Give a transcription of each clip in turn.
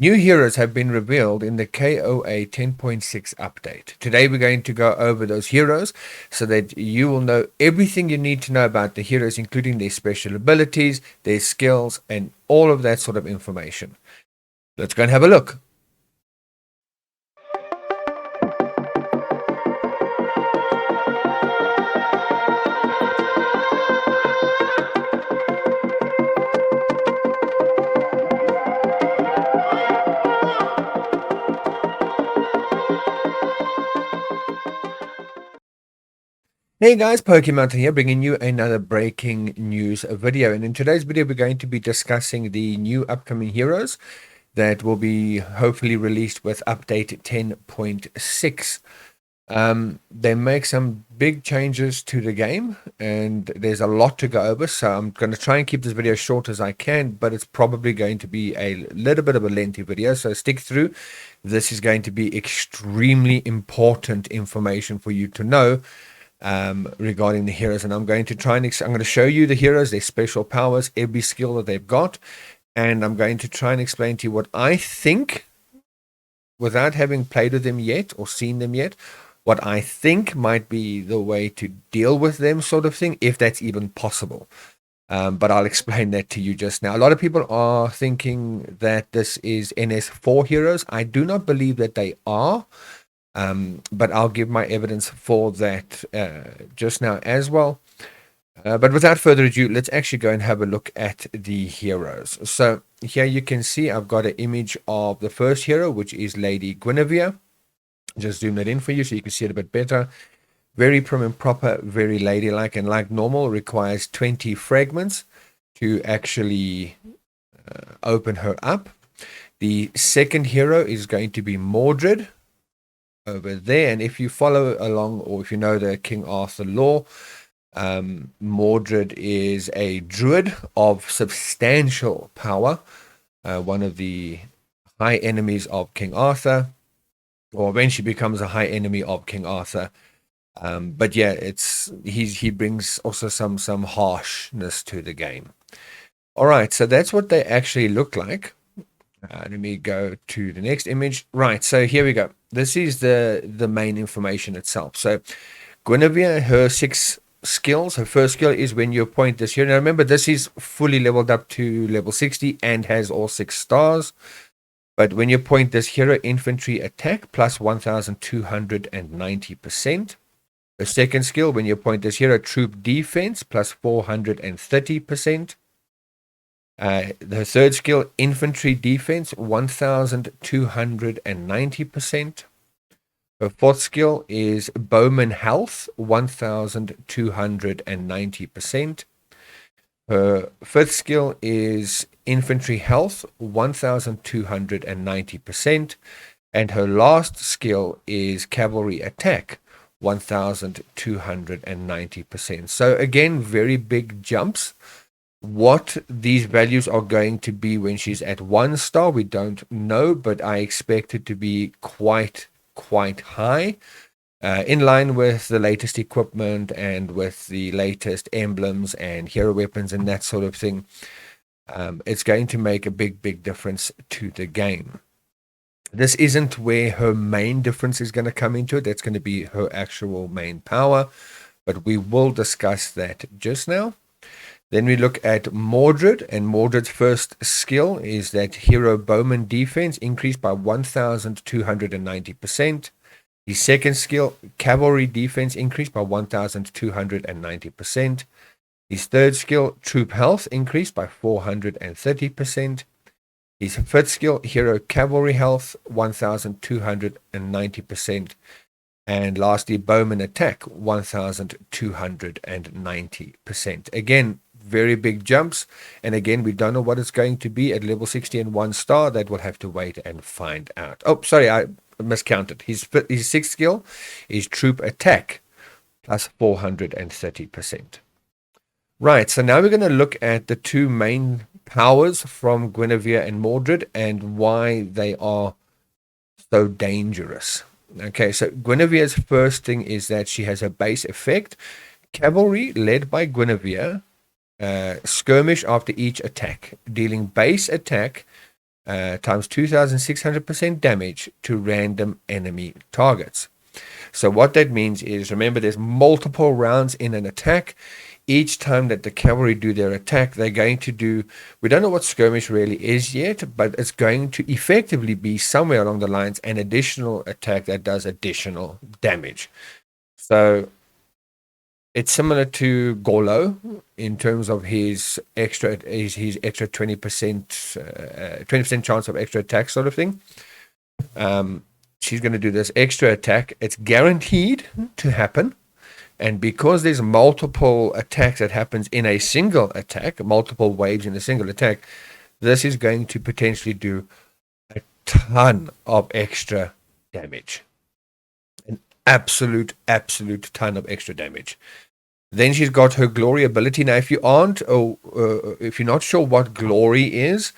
New heroes have been revealed in the KOA 10.6 update. Today we're going to go over those heroes so that you will know everything you need to know about the heroes, including their special abilities, their skills, and all of that sort of information. Let's go and have a look. Hey guys, Pokemon here, bringing you another breaking news video. And in today's video, we're going to be discussing the new upcoming heroes that will be hopefully released with update 10.6. They make some big changes to the game, and there's a lot to go over. So I'm going to try and keep this video short as I can, but it's probably going to be a little bit of a lengthy video. So stick through. This is going to be extremely important information for you to know regarding the heroes, and I'm going to try and I'm going to show you the heroes, their special powers, every skill that they've got, and I'm going to try and explain to you what I think, without having played with them yet or seen them yet, what I think might be the way to deal with them, sort of thing, if that's even possible. But I'll explain that to you just now. A lot of people are thinking that this is ns4 heroes. I do not believe that they are. But I'll give my evidence for that just now as well. But without further ado, let's actually go and have a look at the heroes. So here you can see I've got an image of the first hero, which is Lady Guinevere. Just zoom that in for you so you can see it a bit better. Very prim and proper, very ladylike, and like normal, requires 20 fragments to actually open her up. The second hero is going to be Mordred, over there, and if you follow along, or if you know the King Arthur lore, Mordred is a druid of substantial power, one of the high enemies of King Arthur, or when she becomes a high enemy of King Arthur. But yeah, he brings also some harshness to the game. All right, so that's what they actually look like. Let me go to the next image. Right, so here we go. This is the main information itself. So Guinevere, her 6 skills. Her first skill is when you appoint this hero. Now remember, this is fully leveled up to level 60 and has all 6 stars. But when you appoint this hero, infantry attack plus 1,290%. Her second skill, when you appoint this hero, troop defense plus 430%. The third skill, infantry defense, 1,290%. Her fourth skill is bowman health, 1,290%. Her fifth skill is infantry health, 1,290%. And her last skill is cavalry attack, 1,290%. So again, very big jumps. What these values are going to be when she's at 1 star, we don't know, but I expect it to be quite high, in line with the latest equipment and with the latest emblems and hero weapons and that sort of thing. It's going to make a big difference to the game. This isn't where her main difference is going to come into it. That's going to be her actual main power, but we will discuss that just now. Then we look at Mordred, and Mordred's first skill is that hero bowman defense increased by 1,290%. His second skill, cavalry defense, increased by 1,290%. His third skill, troop health, increased by 430%. His fifth skill, hero cavalry health, 1,290%. And lastly, bowman attack, 1,290%. Again, very big jumps, and again, we don't know what it's going to be at level 60 and 1 star. That we'll have to wait and find out. Oh, sorry, I miscounted. His sixth skill is troop attack plus 430%. Right, so now we're going to look at the 2 main powers from Guinevere and Mordred and why they are so dangerous. Okay, so Guinevere's first thing is that she has a base effect. Cavalry, led by Guinevere, skirmish after each attack, dealing base attack times 2,600% damage to random enemy targets. So what that means is, remember, there's multiple rounds in an attack. Each time that the cavalry do their attack, they're going to do, we don't know what skirmish really is yet, but it's going to effectively be somewhere along the lines an additional attack that does additional damage. So it's similar to Golo in terms of his extra 20% chance of extra attack sort of thing. She's going to do this extra attack. It's guaranteed to happen. And because there's multiple attacks that happens in a single attack, multiple waves in a single attack, this is going to potentially do a ton of extra damage. An absolute ton of extra damage. Then she's got her glory ability. Now, if you aren't, if you're not sure what glory is,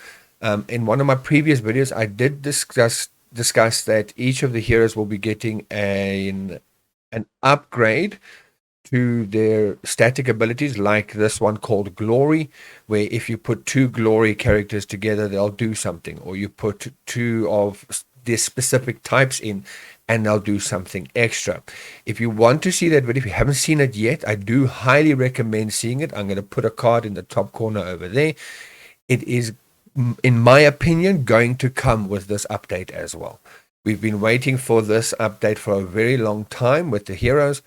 in one of my previous videos, I did discuss that each of the heroes will be getting an upgrade to their static abilities, like this one called Glory, where if you put two Glory characters together, they'll do something, or you put two of their specific types in and they'll do something extra. If you want to see that video, if you haven't seen it yet, I do highly recommend seeing it. I'm going to put a card in the top corner over there. It is, in my opinion, going to come with this update as well. We've been waiting for this update for a very long time with the heroes,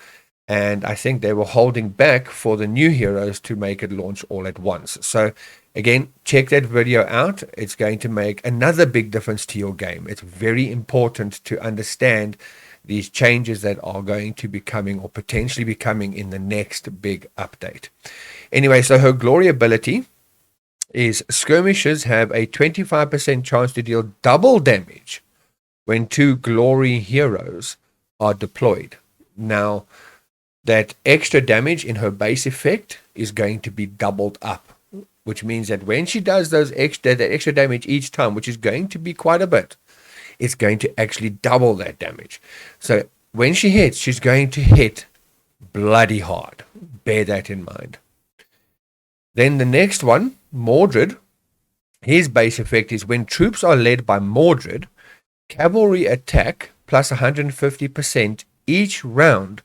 and I think they were holding back for the new heroes to make it launch all at once. So again, check that video out. It's going to make another big difference to your game. It's very important to understand these changes that are going to be coming or potentially be coming in the next big update. Anyway, so her glory ability is skirmishers have a 25% chance to deal double damage when two glory heroes are deployed. Now, that extra damage in her base effect is going to be doubled up, which means that when she does that extra damage each time, which is going to be quite a bit, it's going to actually double that damage. So when she hits, she's going to hit bloody hard. Bear that in mind. Then the next one, Mordred, his base effect is when troops are led by Mordred, cavalry attack plus 150% each round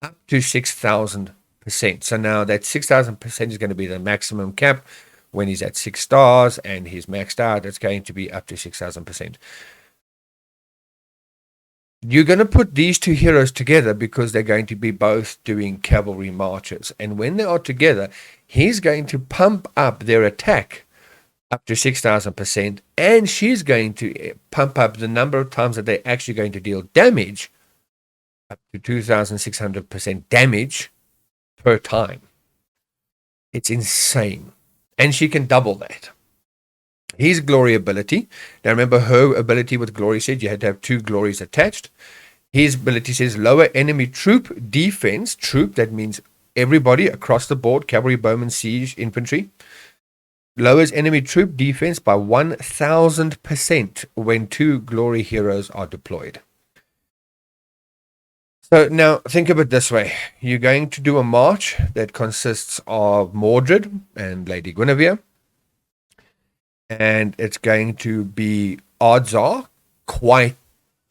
up to 6,000%. So now that 6,000% is going to be the maximum cap. When he's at 6 stars and he's maxed out, it's going to be up to 6,000%. You're going to put these two heroes together because they're going to be both doing cavalry marches. And when they are together, he's going to pump up their attack up to 6,000%. And she's going to pump up the number of times that they're actually going to deal damage up to 2,600% damage per time. It's insane. And she can double that. His glory ability. Now remember, her ability with glory said you had to have two glories attached. His ability says lower enemy troop defense. Troop, that means everybody across the board, cavalry, bowmen, siege, infantry. Lowers enemy troop defense by 1,000% when two glory heroes are deployed. So now think of it this way. You're going to do a march that consists of Mordred and Lady Guinevere. And it's going to be, odds are, quite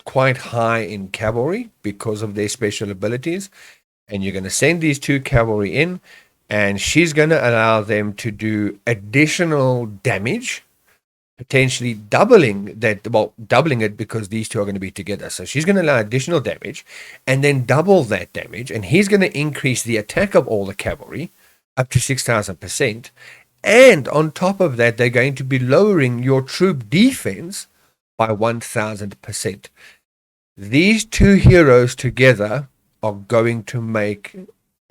high in cavalry because of their special abilities. And you're going to send these two cavalry in, and she's going to allow them to do additional damage, potentially doubling that, well, doubling it because these two are going to be together. So she's going to allow additional damage and then double that damage. And he's going to increase the attack of all the cavalry up to 6,000%. And on top of that, they're going to be lowering your troop defense by 1,000%. These two heroes together are going to make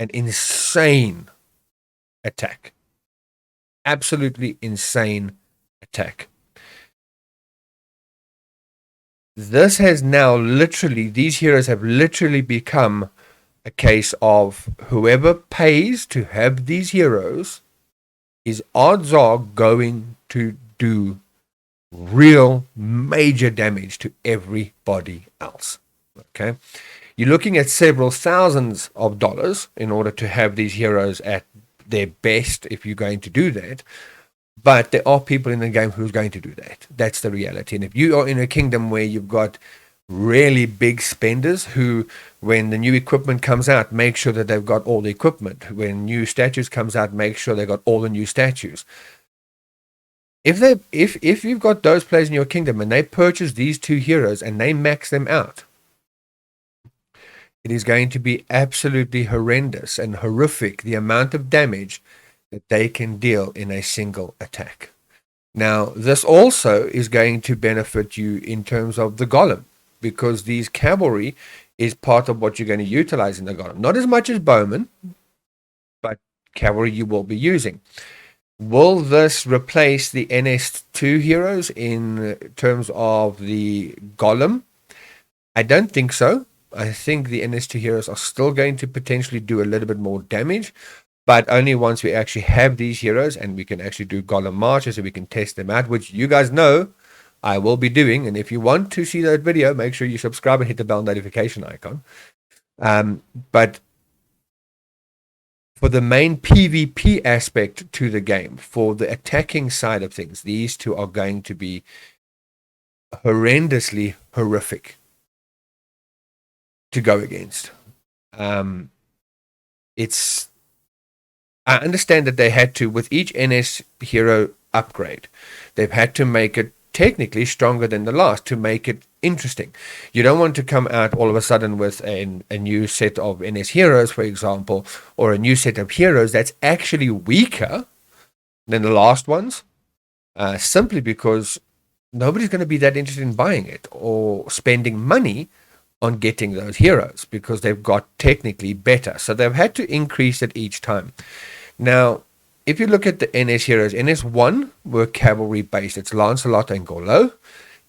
an insane attack. Absolutely insane attack. This has now literally, these heroes have literally become a case of whoever pays to have these heroes, his odds are going to do real major damage to everybody else. Okay, you're looking at several thousands of dollars in order to have these heroes at their best if you're going to do that. But there are people in the game who's going to do that. That's the reality. And if you are in a kingdom where you've got really big spenders who, when the new equipment comes out, make sure that they've got all the equipment. When new statues comes out, make sure they've got all the new statues. If you've got those players in your kingdom and they purchase these two heroes and they max them out, it is going to be absolutely horrendous and horrific, the amount of damage that they can deal in a single attack. Now, this also is going to benefit you in terms of the golem, because these cavalry is part of what you're going to utilize in the golem. Not as much as bowmen, but cavalry you will be using. Will this replace the ns2 heroes in terms of the golem? I don't think so. I think the ns2 heroes are still going to potentially do a little bit more damage, but only once we actually have these heroes and we can actually do golem marches and we can test them out, which you guys know I will be doing. And if you want to see that video, make sure you subscribe and hit the bell notification icon. But for the main PvP aspect to the game, for the attacking side of things, these two are going to be horrendously horrific to go against. I understand that they had to, with each NS hero upgrade, they've had to make it technically stronger than the last to make it interesting. You don't want to come out all of a sudden with a new set of NS heroes, for example, or a new set of heroes that's actually weaker than the last ones, simply because nobody's going to be that interested in buying it or spending money on getting those heroes because they've got technically better. So they've had to increase it each time. Now, if you look at the NS heroes, NS1 were cavalry based. It's Lancelot and Gorlo.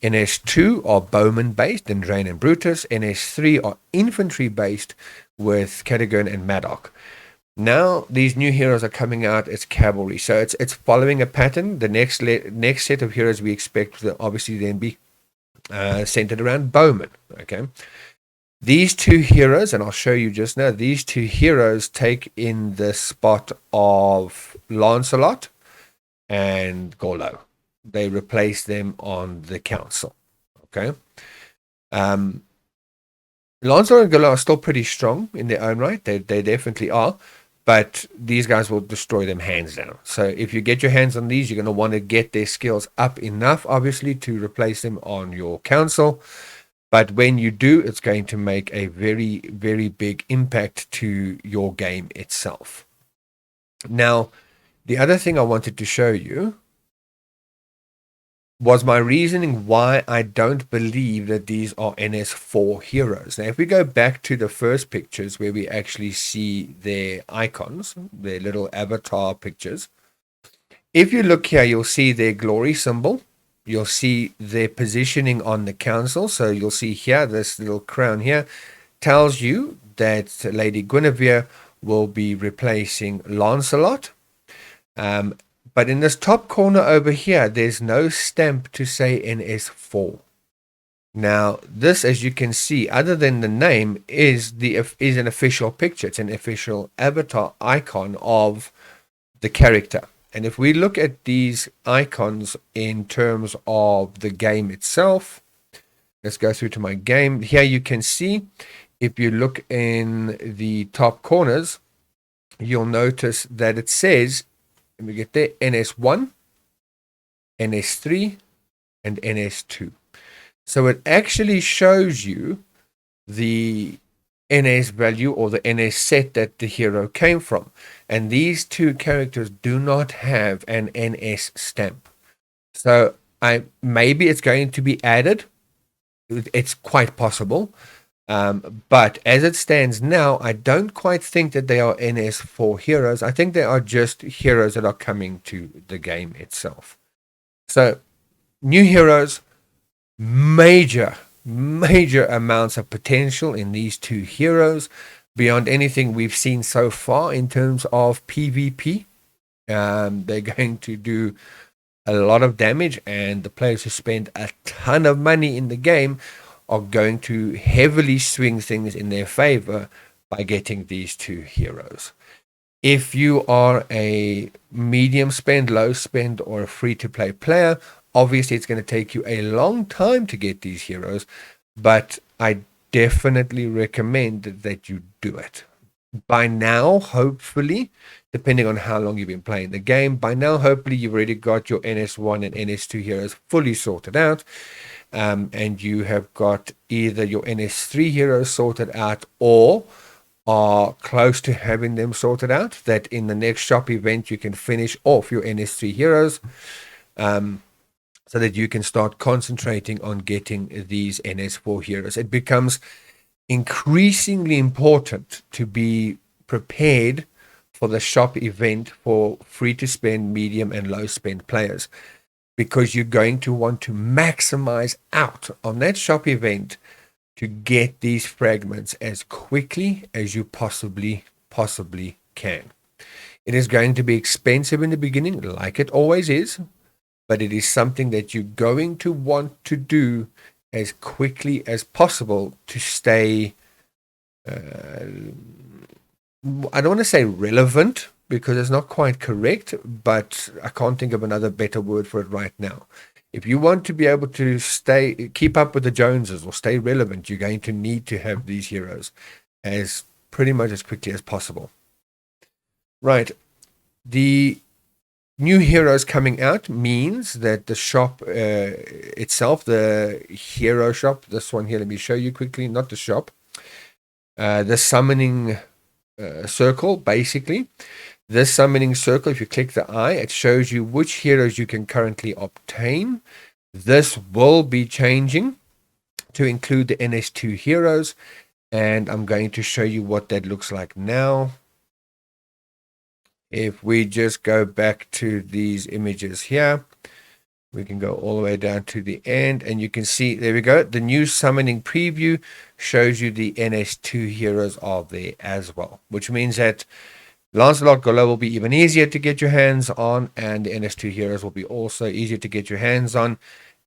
NS2 are bowman based, Drain and Brutus. NS3 are infantry based with Cadogan and Madoc. Now these new heroes are coming out as cavalry, so it's following a pattern. The next set of heroes we expect will obviously then be centered around bowmen. Okay, these two heroes, and I'll show you just now, these two heroes take in the spot of Lancelot and Gorlo. They replace them on the council. Okay, Lancelot and Gorlo are still pretty strong in their own right. They definitely are. But these guys will destroy them hands down. So if you get your hands on these, you're going to want to get their skills up enough, obviously, to replace them on your council. But when you do, it's going to make a very, very big impact to your game itself. Now, the other thing I wanted to show you was my reasoning why I don't believe that these are ns4 heroes. Now, if we go back to the first pictures where we actually see their icons, their little avatar pictures, if you look here, you'll see their glory symbol. You'll see their positioning on the council. So you'll see here, this little crown here tells you that Lady Guinevere will be replacing Lancelot. But in this top corner over here, there's no stamp to say ns4. Now, this, as you can see, other than the name, is an official picture. It's an official avatar icon of the character. And if we look at these icons in terms of the game itself, let's go through to my game. Here you can see, if you look in the top corners, you'll notice that it says, and we get there, NS1, NS3, and NS2. So it actually shows you the NS value or the NS set that the hero came from. And these two characters do not have an NS stamp. So maybe it's going to be added. It's quite possible. But as it stands now, I don't quite think that they are ns4 heroes. I think they are just heroes that are coming to the game itself. So, new heroes, major amounts of potential in these two heroes, beyond anything we've seen so far in terms of PvP. They're going to do a lot of damage, and the players who spend a ton of money in the game are going to heavily swing things in their favor by getting these two heroes. If you are a medium spend, low spend, or a free-to-play player, obviously it's going to take you a long time to get these heroes, but I definitely recommend that you do it. By now, hopefully, depending on how long you've been playing the game, by now, hopefully, you've already got your NS1 and NS2 heroes fully sorted out. And you have got either your NS3 heroes sorted out or are close to having them sorted out, that in the next shop event you can finish off your NS3 heroes, so that you can start concentrating on getting these NS4 heroes. It becomes increasingly important to be prepared for the shop event for free to spend, medium, and low spend players, because you're going to want to maximize out on that shop event to get these fragments as quickly as you possibly can. It is going to be expensive in the beginning, like it always is, but it is something that you're going to want to do as quickly as possible to stay, I don't want to say relevant, because it's not quite correct, but I can't think of another better word for it right now. If you want to be able to keep up with the Joneses or stay relevant, you're going to need to have these heroes as pretty much as quickly as possible. Right. The new heroes coming out means that the shop itself, the hero shop, this one here, let me show you quickly, not the shop, the summoning circle, basically. This summoning circle, if you click the eye, it shows you which heroes you can currently obtain. This will be changing to include the NS2 heroes, and I'm going to show you what that looks like now. If we just go back to these images here, we can go all the way down to the end, and you can see, there we go, the new summoning preview shows you the NS2 heroes are there as well, which means that Lancelot Golo will be even easier to get your hands on, and the NS2 heroes will be also easier to get your hands on.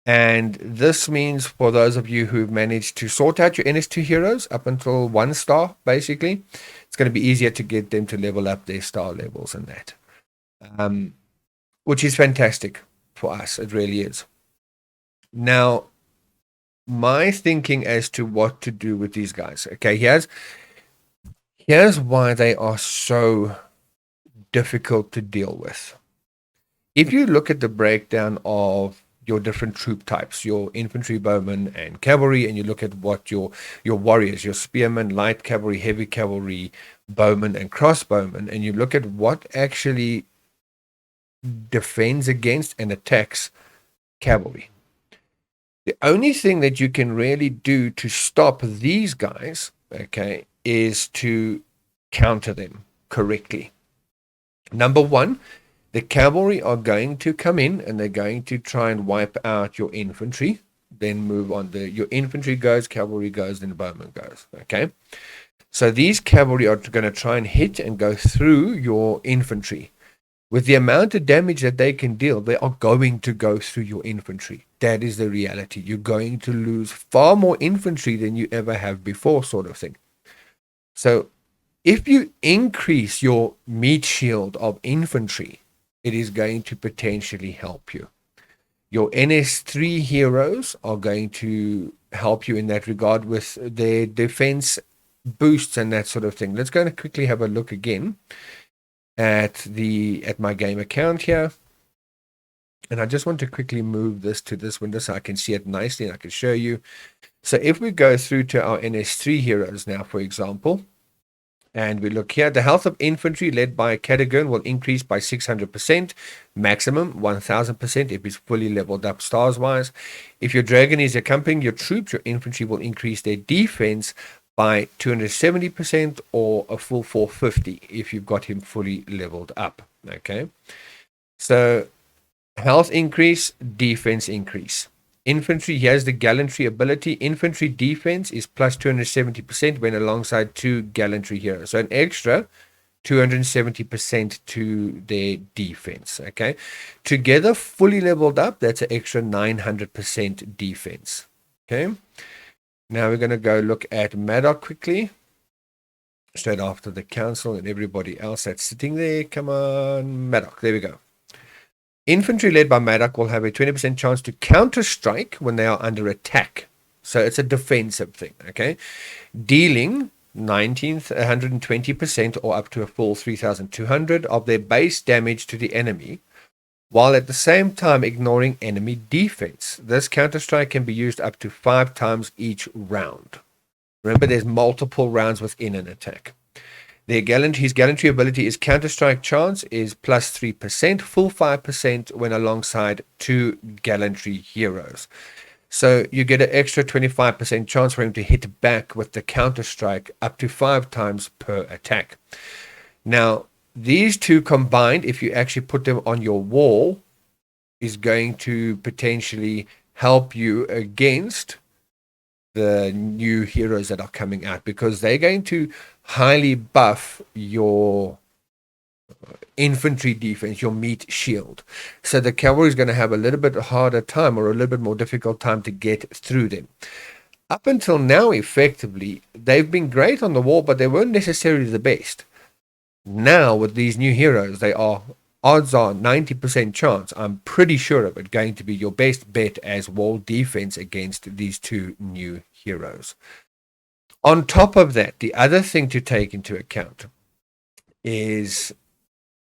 And this means for those of you who've managed to sort out your NS2 heroes up until 1 star, basically, it's going to be easier to get them to level up their star levels and that, which is fantastic for us. It really is. Now, my thinking as to what to do with these guys. Okay, here's why they are so difficult to deal with. If you look at the breakdown of your different troop types, your infantry, bowmen, and cavalry, and you look at what your warriors, your spearmen, light cavalry, heavy cavalry, bowmen, and crossbowmen, and you look at what actually defends against and attacks cavalry, the only thing that you can really do to stop these guys, okay, is to counter them correctly. Number one, the cavalry are going to come in and they're going to try and wipe out your infantry, then move on. Your infantry goes, cavalry goes, then bowman goes, okay? So these cavalry are going to try and hit and go through your infantry. With the amount of damage that they can deal, they are going to go through your infantry. That is the reality. You're going to lose far more infantry than you ever have before, sort of thing. So if you increase your meat shield of infantry, it is going to potentially help you. Your NS3 heroes are going to help you in that regard with their defense boosts and that sort of thing. Let's go and quickly have a look again at my game account here. And I just want to quickly move this to this window so I can see it nicely and I can show you. So if we go through to our NS3 heroes now, for example, and we look here, the health of infantry led by a category will increase by 600%, maximum 1000% if it's fully leveled up stars wise. If your dragon is accompanying your troops, your infantry will increase their defense by 270% or a full 450 if you've got him fully leveled up. Okay, so health increase, defense increase. Infantry, he has the gallantry ability. Infantry defense is plus 270% when alongside 2 gallantry heroes. So an extra 270% to their defense. Okay. Together, fully leveled up, that's an extra 900% defense. Okay. Now we're going to go look at Maddock quickly. straight after the council and everybody else that's sitting there. Come on, Maddock. There we go. Infantry led by Maddock will have a 20% chance to counter-strike when they are under attack. So it's a defensive thing, okay? Dealing 120% or up to a full 3,200 of their base damage to the enemy, while at the same time ignoring enemy defense. This counter-strike can be used up to 5 times each round. Remember, there's multiple rounds within an attack. His gallantry ability is counter-strike chance is plus 3%, full 5% when alongside 2 gallantry heroes. So you get an extra 25% chance for him to hit back with the counter-strike up to 5 times per attack. Now, these two combined, if you actually put them on your wall, is going to potentially help you against the new heroes that are coming out, because they're going to highly buff your infantry defense, your meat shield. So the cavalry is going to have a little bit harder time, or a little bit more difficult time to get through them. Up until now, effectively, they've been great on the wall, but they weren't necessarily the best. Now, with these new heroes, they are, odds are 90% chance, I'm pretty sure of it, going to be your best bet as wall defense against these two new heroes. On top of that, the other thing to take into account is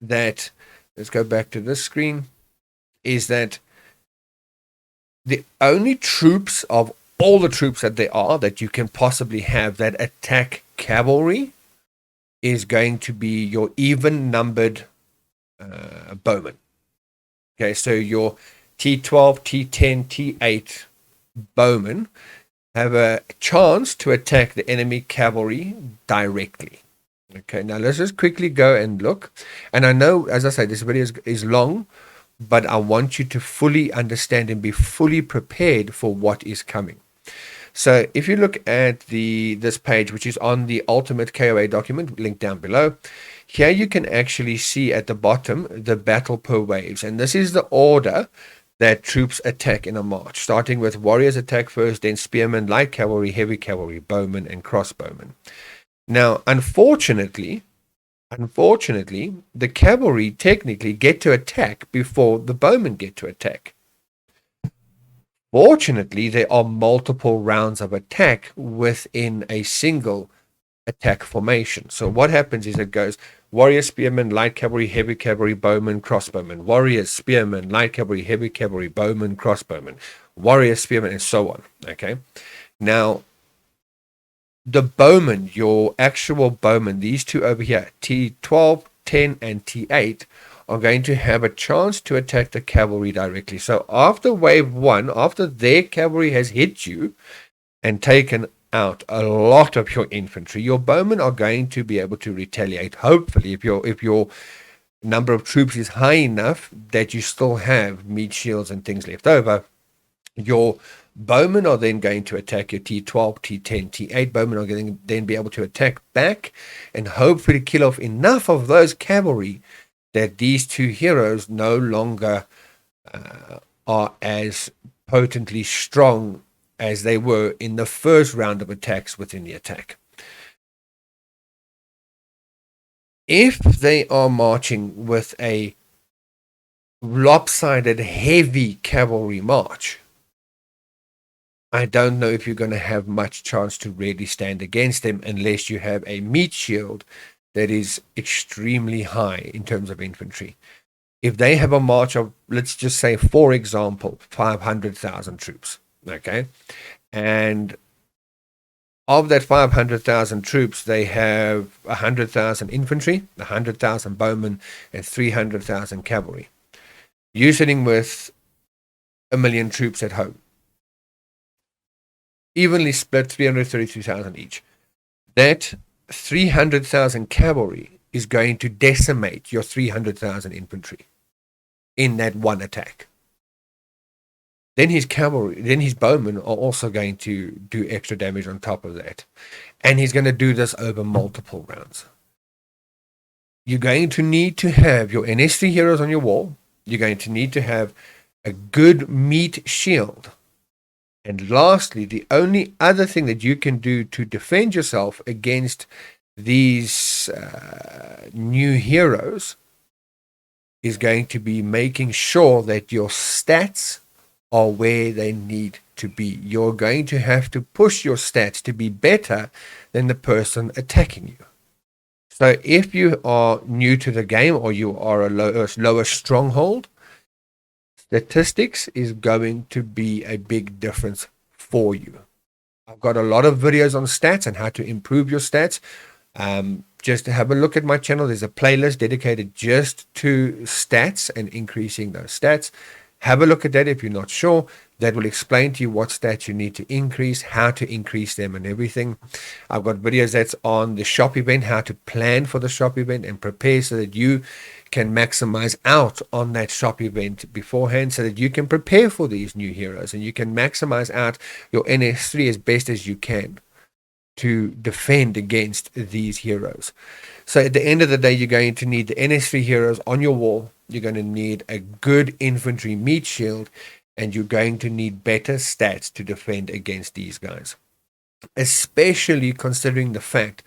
that, let's go back to this screen, is that the only troops of all the troops that there are that you can possibly have that attack cavalry is going to be your even numbered bowmen. Okay, so your T12, T10, T8 bowmen have a chance to attack the enemy cavalry directly. Okay, now let's just quickly go and look. And I know, as I say, this video is long, but I want you to fully understand and be fully prepared for what is coming. So if you look at this page, which is on the Ultimate KOA document, link down below, here you can actually see at the bottom the battle per waves. And this is the order that troops attack in a march, starting with warriors attack first, then spearmen, light cavalry, heavy cavalry, bowmen, and crossbowmen. Now, unfortunately, the cavalry technically get to attack before the bowmen get to attack. Fortunately, there are multiple rounds of attack within a single attack formation. So what happens is it goes warrior, spearman, light cavalry, heavy cavalry, bowman, crossbowman, warriors, spearman, light cavalry, heavy cavalry, bowman, crossbowman, warrior, spearman, and so on. Okay. Now, the bowman, your actual bowman, these two over here, T12, 10, and T8, are going to have a chance to attack the cavalry directly. So after wave 1, after their cavalry has hit you and taken out a lot of your infantry, your bowmen are going to be able to retaliate. Hopefully, if your number of troops is high enough that you still have meat shields and things left over, your bowmen are then going to attack your T12, T10, T8. Bowmen are going to then be able to attack back and hopefully kill off enough of those cavalry that these two heroes no longer are as potently strong as they were in the first round of attacks within the attack. If they are marching with a lopsided heavy cavalry march, I don't know if you're going to have much chance to really stand against them unless you have a meat shield that is extremely high in terms of infantry. If they have a march of, let's just say, for example, 500,000 troops, okay, and of that 500,000 troops, they have 100,000 infantry, 100,000 bowmen, and 300,000 cavalry. You're sitting with 1 million troops at home, evenly split, 332,000 each. That 300,000 cavalry is going to decimate your 300,000 infantry in that one attack. Then his cavalry, then his bowmen are also going to do extra damage on top of that. And he's going to do this over multiple rounds. You're going to need to have your ns3 heroes on your wall. You're going to need to have a good meat shield. And lastly, the only other thing that you can do to defend yourself against these new heroes is going to be making sure that your stats are where they need to be. You're going to have to push your stats to be better than the person attacking you. So if you are new to the game or you are a lower stronghold, statistics is going to be a big difference for you. I've got a lot of videos on stats and how to improve your stats. Just have a look at my channel. There's a playlist dedicated just to stats and increasing those stats. Have a look at that if you're not sure. That will explain to you what stats you need to increase, how to increase them and everything. I've got videos that's on the shop event, how to plan for the shop event and prepare so that you can maximize out on that shop event beforehand, so that you can prepare for these new heroes and you can maximize out your ns3 as best as you can to defend against these heroes. So at the end of the day, you're going to need the ns3 heroes on your wall. You're going to need a good infantry meat shield, and you're going to need better stats to defend against these guys, especially considering the fact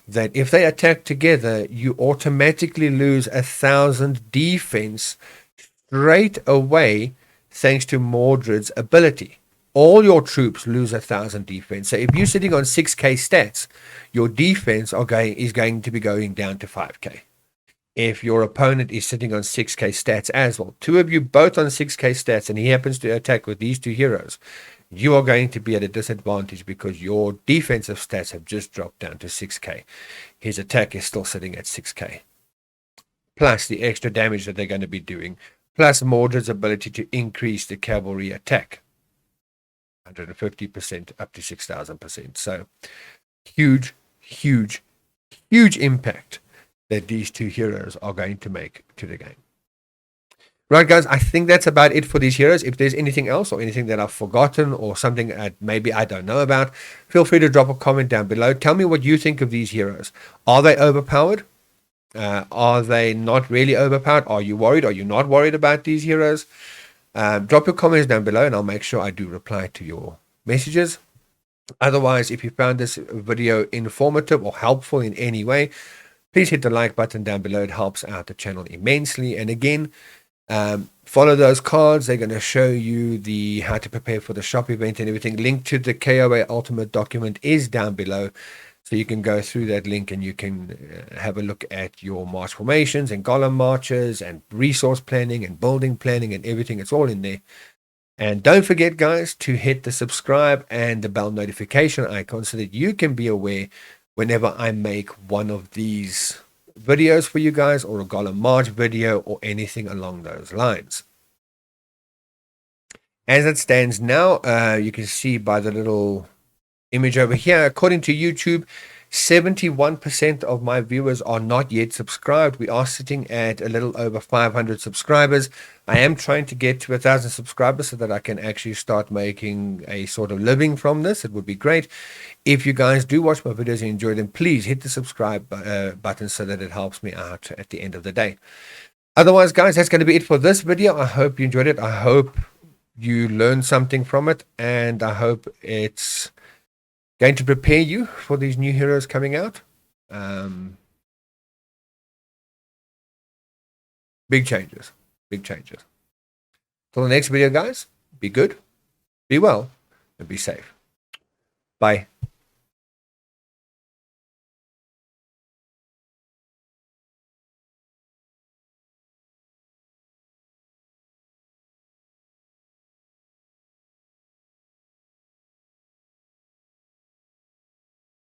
that if they attack together, you automatically lose 1,000 defense straight away thanks to Mordred's ability. All your troops lose 1,000 defense. So if you're sitting on 6k stats, your defense is going to be going down to 5k. If your opponent is sitting on 6k stats as well, two of you both on 6k stats, and he happens to attack with these two heroes, you are going to be at a disadvantage because your defensive stats have just dropped down to 6k. His attack is still sitting at 6k. Plus the extra damage that they're going to be doing, plus Mordred's ability to increase the cavalry attack 150% up to 6,000%. So huge, huge, huge impact that these two heroes are going to make to the game. Right, guys, I think that's about it for these heroes. If there's anything else or anything that I've forgotten or something that maybe I don't know about, feel free to drop a comment down below. Tell me what you think of these heroes. Are they overpowered? Are they not really overpowered? Are you worried? Are you not worried about these heroes? Drop your comments down below and I'll make sure I do reply to your messages. Otherwise, if you found this video informative or helpful in any way, please hit the like button down below. It helps out the channel immensely. And again, follow those cards. They're going to show you the how to prepare for the shop event and everything. Link to the KOA Ultimate document is down below. So you can go through that link and you can have a look at your march formations and column marches and resource planning and building planning and everything. It's all in there. And don't forget, guys, to hit the subscribe and the bell notification icon so that you can be aware whenever I make one of these videos for you guys, or a Golem March video or anything along those lines. As it stands now, you can see by the little image over here, according to YouTube, 71% of my viewers are not yet subscribed. We are sitting at a little over 500 subscribers. I am trying to get to 1,000 subscribers so that I can actually start making a sort of living from this. It would be great. If you guys do watch my videos and enjoy them, please hit the subscribe button so that it helps me out at the end of the day. Otherwise, guys, that's going to be it for this video. I hope you enjoyed it. I hope you learned something from it, and I hope it's going to prepare you for these new heroes coming out. Big changes. Big changes. Till the next video, guys, be good, be well, and be safe. Bye.